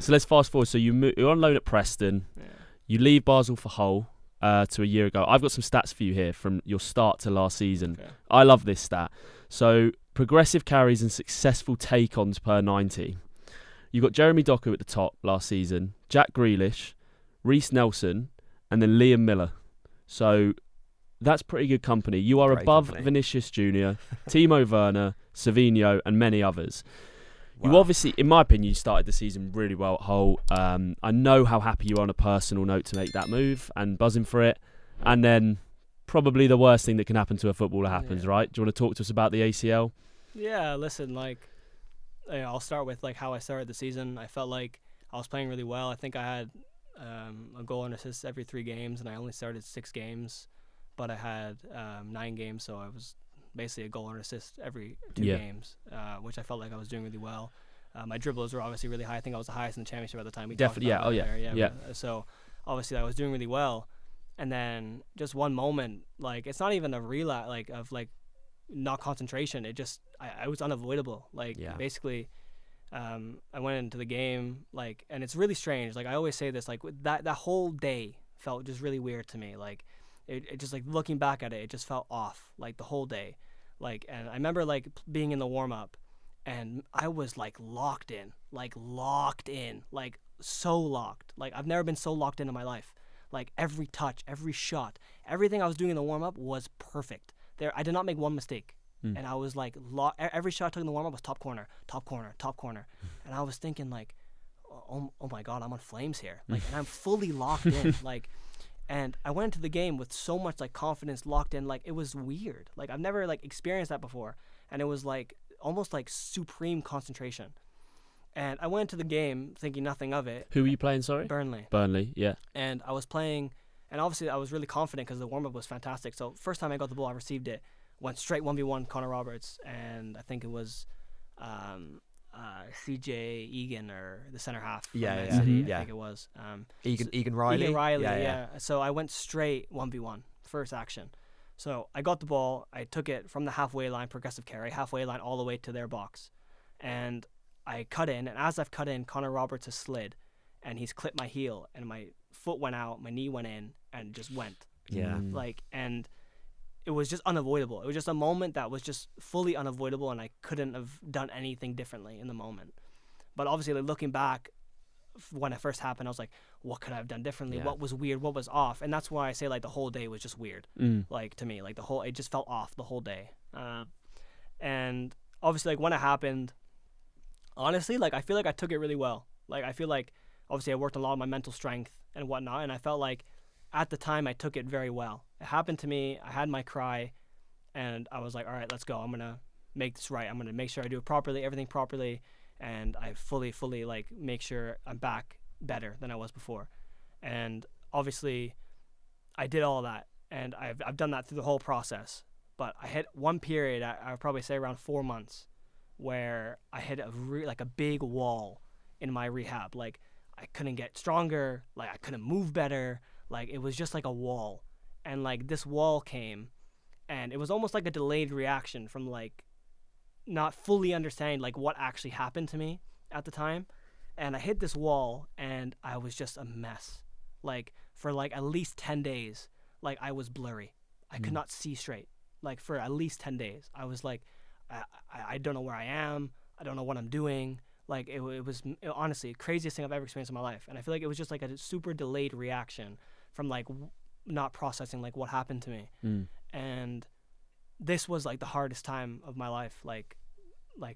So let's fast forward. So you're on loan at Preston. Yeah. You leave Basel for Hull to a year ago. I've got some stats for you here from your start to last season. Okay. I love this stat. So progressive carries and successful take-ons per 90. You've got Jeremy Doku at the top last season, Jack Grealish, Reece Nelson, and then Liam Millar. So that's pretty good company. You are Great above company. Vinicius Jr., Timo Werner, Savinho, and many others. Wow. You obviously, in my opinion, you started the season really well at Hull. I know how happy you are on a personal note to make that move and buzzing for it. And then probably the worst thing that can happen to a footballer happens, Yeah. right? Do you want to talk to us about the ACL? Yeah, listen, like, I'll start with like how I started the season. I felt like I was playing really well. I think I had a goal and assist every 3 games, and I only started 6 games, but I had 9 games, so I was basically a goal and assist every 2 games, which I felt like I was doing really well. My dribbles were obviously really high. I think I was the highest in the championship at the time. We Definitely, talked about yeah. that there, Yeah. So obviously I was doing really well, and then just one moment, like it's not even a relapse, like of like not concentration. It just I was unavoidable. Like basically, I went into the game like, and it's really strange. Like I always say this, like that whole day felt just really weird to me. Like it just like looking back at it, it just felt off. Like the whole day. Like, and I remember like being in the warm up, and I was like locked in, like so locked. Like I've never been so locked in my life. Like every touch, every shot, everything I was doing in the warm up was perfect. I did not make one mistake. And I was like, every shot I took in the warm up was top corner. And I was thinking like, oh my God, I'm on flames here. Like, and I'm fully locked in. Like, and I went into the game with so much like confidence, locked in. Like it was weird. Like I've never like experienced that before, and it was like almost like supreme concentration. And I went into the game thinking nothing of it. Who were you playing? Sorry, Burnley, yeah. And I was playing, and obviously I was really confident because the warm up was fantastic. So first time I got the ball, I received it, went straight 1v1 Connor Roberts, and I think it was CJ Egan or the center half from Man City, I think it was. Egan Riley. Egan Riley, yeah. So I went straight 1v1, first action. So I got the ball, I took it from the halfway line, progressive carry, halfway line all the way to their box. And I cut in, and as I've cut in, Connor Roberts has slid, and he's clipped my heel, and my foot went out, my knee went in, and just went. Yeah. Like, and it was just unavoidable. It was just a moment that was just fully unavoidable, and I couldn't have done anything differently in the moment. But obviously, like, looking back, when it first happened, I was like, what could I have done differently? Yeah. What was weird? What was off? And that's why I say, like, the whole day was just weird. Like, to me, like, it just felt off the whole day. And obviously, like, when it happened, honestly, like, I feel like I took it really well. Like, I feel like, obviously, I worked a lot on my mental strength and whatnot, and I felt like, at the time, I took it very well. It happened to me. I had my cry, and I was like, all right, let's go. I'm going to make this right. I'm going to make sure I do it properly, everything properly, and I fully, like, make sure I'm back better than I was before. And obviously, I did all that, and I've done that through the whole process. But I hit one period, I would probably say around 4 months, where I hit a big wall in my rehab. Like, I couldn't get stronger, like, I couldn't move better. Like, it was just like a wall. And, like, this wall came, and it was almost like a delayed reaction from, like, not fully understanding, like, what actually happened to me at the time. And I hit this wall, and I was just a mess. Like, for, like, at least 10 days, like, I was blurry. I could not see straight. Like, for at least 10 days. I was like, I don't know where I am. I don't know what I'm doing. Like, it was honestly the craziest thing I've ever experienced in my life. And I feel like it was just, like, a super delayed reaction from, like, not processing, like, what happened to me. And this was, like, the hardest time of my life, like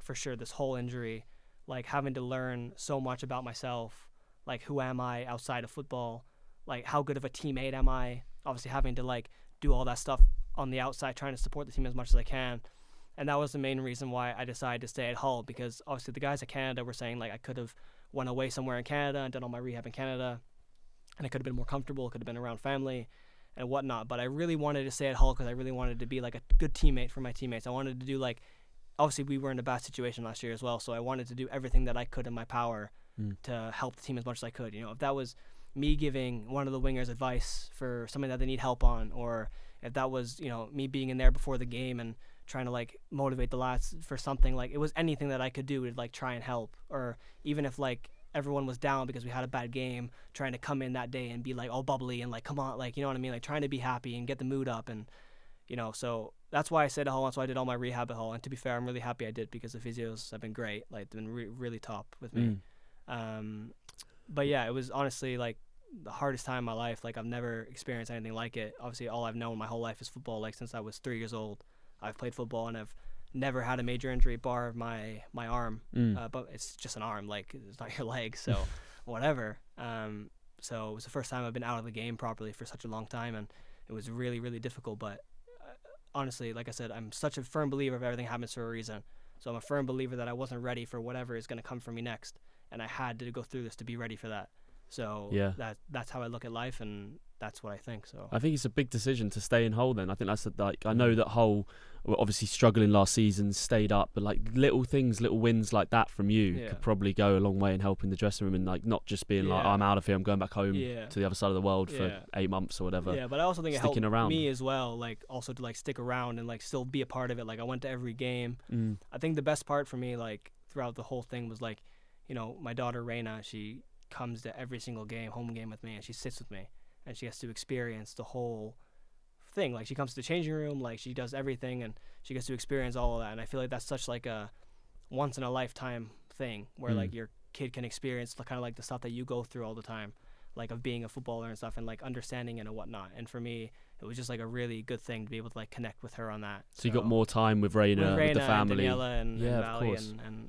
for sure, this whole injury, like, having to learn so much about myself, like, who am I outside of football, like, how good of a teammate am I, obviously having to, like, do all that stuff on the outside, trying to support the team as much as I can. And that was the main reason why I decided to stay at Hull, because obviously the guys at Canada were saying, like, I could have went away somewhere in Canada and done all my rehab in Canada, and I could have been more comfortable, could have been around family and whatnot. But I really wanted to stay at Hull because I really wanted to be, like, a good teammate for my teammates. I wanted to do, like, obviously we were in a bad situation last year as well, so I wanted to do everything that I could in my power to help the team as much as I could. You know, if that was me giving one of the wingers advice for something that they need help on, or if that was, you know, me being in there before the game and trying to, like, motivate the lads for something, like, it was anything that I could do to, like, try and help. Or even if, like, everyone was down because we had a bad game, trying to come in that day and be like all bubbly and like, come on, like, you know what I mean? Like trying to be happy and get the mood up. And, you know, so that's why I stayed at Hull. That's why I did all my rehab at Hull. And to be fair, I'm really happy I did because the physios have been great. Like, they've been really top with me. But yeah, it was honestly like the hardest time in my life. Like, I've never experienced anything like it. Obviously, all I've known my whole life is football. Like, since I was 3 years old, I've played football and I've never had a major injury bar my arm. But it's just an arm. Like, it's not your leg. So whatever. So it was the first time I've been out of the game properly for such a long time. And it was really, really difficult. But honestly, like I said, I'm such a firm believer of everything happens for a reason. So I'm a firm believer that I wasn't ready for whatever is going to come for me next. And I had to go through this to be ready for that. So that's how I look at life, and that's what I think. So I think it's a big decision to stay in Hull then. I think that's like, I know that Hull were obviously struggling last season, stayed up, but like little things, little wins like that from you could probably go a long way in helping the dressing room, and like not just being like, I'm out of here, I'm going back home to the other side of the world for 8 months or whatever. Yeah, but I also think it helped me as well, like also to like stick around and like still be a part of it. Like I went to every game. I think the best part for me, like throughout the whole thing, was like, you know, my daughter Reina, she comes to every single home game with me, and she sits with me, and she has to experience the whole thing. Like, she comes to the changing room, like she does everything, and she gets to experience all of that. And I feel like that's such like a once in a lifetime thing where like your kid can experience kind of like the stuff that you go through all the time, like of being a footballer and stuff, and like understanding it and whatnot. And for me, it was just like a really good thing to be able to like connect with her on that. So you got more time with Reina, with the family, and Daniela and Valley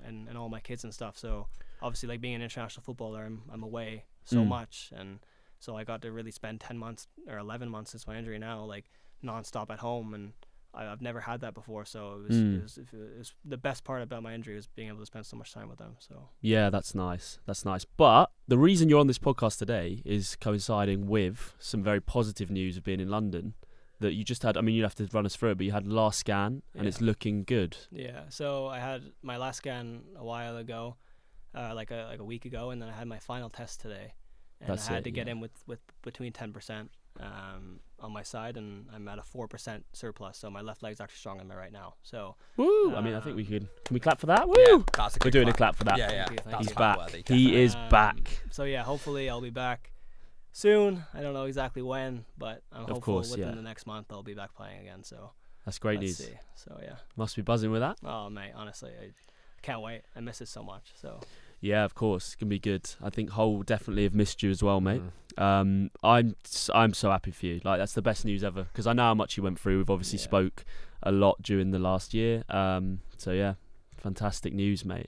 and all my kids and stuff. So obviously, like being an international footballer, I'm away so much, and so I got to really spend 10 months or 11 months since my injury now, like nonstop at home, and I've never had that before. So it was the best part about my injury was being able to spend so much time with them. So yeah, that's nice. That's nice. But the reason you're on this podcast today is coinciding with some very positive news of being in London. That you just had, I mean, you have to run us through it, but you had last scan, and it's looking good. Yeah. So I had my last scan a while ago. Like a week ago, and then I had my final test today, and I had to get in with between 10% on my side, and I'm at a 4% surplus, so my left leg's actually stronger than my right now. So woo! I mean, I think we can we clap for that? Woo! Yeah, we're doing a clap for that. Yeah. He's back. He is back. So yeah, hopefully I'll be back soon. I don't know exactly when, but I'm hopeful within the next month I'll be back playing again. So that's great news. See. So yeah, must be buzzing with that. Oh mate, honestly, I can't wait. I miss it so much. So yeah, of course, it's gonna be good. I think Hull definitely have missed you as well, mate. I'm so happy for you. Like, that's the best news ever, because I know how much you went through. We've obviously spoke a lot during the last year. So yeah, fantastic news, mate.